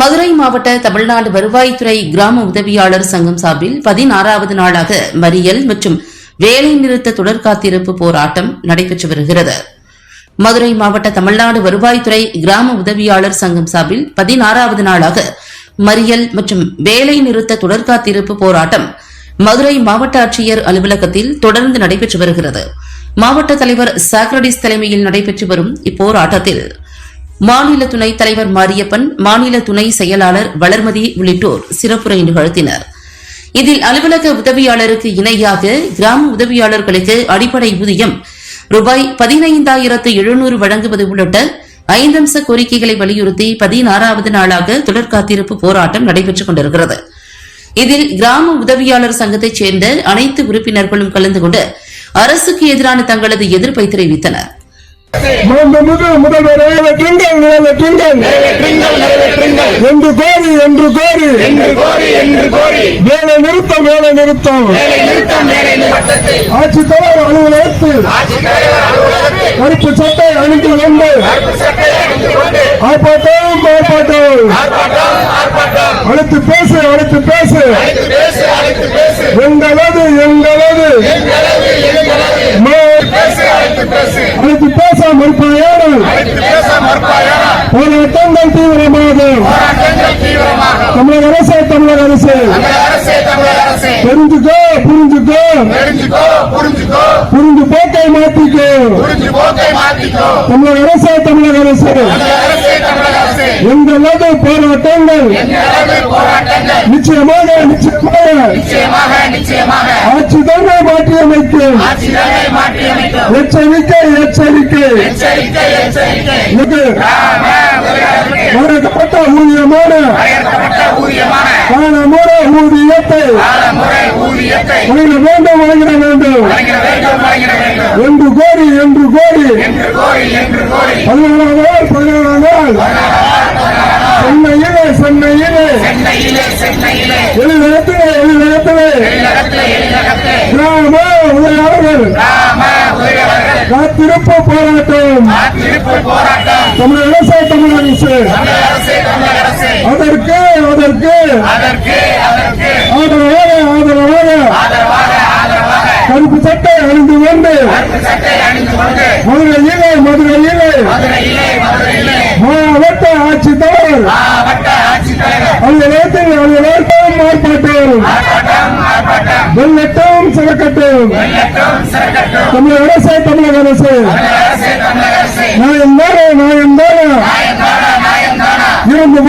மதுரை மாவட்ட தமிழ்நாடு வருவாய்த்துறை கிராம உதவியாளர் சங்கம் சார்பில் 16வது நாளாக மறியல் மற்றும் வேலை நிறுத்த தொடர் காத்திருப்பு போராட்டம் நடைபெற்று வருகிறது. மதுரை மாவட்ட தமிழ்நாடு வருவாய்த்துறை கிராம உதவியாளர் சங்கம் சார்பில் 16வது நாளாக மறியல் மற்றும் வேலை நிறுத்த தொடர் காத்திருப்பு போராட்டம் மதுரை மாவட்ட ஆட்சியர் அலுவலகத்தில் தொடர்ந்து நடைபெற்று வருகிறது. மாவட்ட தலைவர் சாக்ரடிஸ் தலைமையில் நடைபெற்று வரும் இப்போராட்டத்தில் மாநில துணைத் தலைவர் மாரியப்பன், மாநில துணை செயலாளர் வளர்மதி உள்ளிட்டோர் சிறப்புரை நிகழ்த்தினர். இதில் அலுவலக உதவியாளருக்கு இணையாக கிராம உதவியாளர்களுக்கு அடிப்படை ஊதியம் ரூபாய் 15,700 வழங்குவது உள்ளிட்ட 5 அம்ச கோரிக்கைகளை வலியுறுத்தி 16வது நாளாக தொடர் காத்திருப்பு போராட்டம் நடைபெற்றுக் கொண்டிருக்கிறது. இதில் கிராம உதவியாளர் சங்கத்தைச் சேர்ந்த அனைத்து உறுப்பினர்களும் கலந்து கொண்டு அரசுக்கு எதிரான தங்களது எதிர்ப்பை தெரிவித்தனர். முதல்வர் வேலை நிறுத்தம் ஆட்சித்தலைவர் அலுவலகத்தில் கருப்பு சட்டை அணிந்து கொண்டு ஆர்ப்பாட்டம் அழைத்து பேசு எங்களது அழைத்து பேச மறுப்பாயானால் போராட்டங்கள் தீவிரமாக தமிழக அரசு புரிஞ்சுக்கோ புரிஞ்சு போக்கை மாற்றிக்கோ தமிழக அரசு எங்களது போராட்டங்கள் நிச்சயமாக ஆட்சிதான் மாற்றியமைக்கும் எச்சரிக்கை வழங்கப்பட்ட ஊதியமான காலமுறை ஊதியத்தை வழங்கிட வேண்டும் என்று கோரி 16 நாள் சென்னையிலே எழிலகத்திலே கிராம உதவியாளர்கள் காத்திருப்பு போராட்டம் தமிழக அரசு அதற்கு ஆதரவாக கருப்பு சட்டை அணிந்து கொண்டு மதுரையிலே மாவட்ட ஆட்சித்தலைவர் அலுவலகத்தில் ஆர்ப்பாட்டம் வெள்ளட்டும் சிறக்கட்டும் தமிழக அரசு நியாயம் தானா இருந்து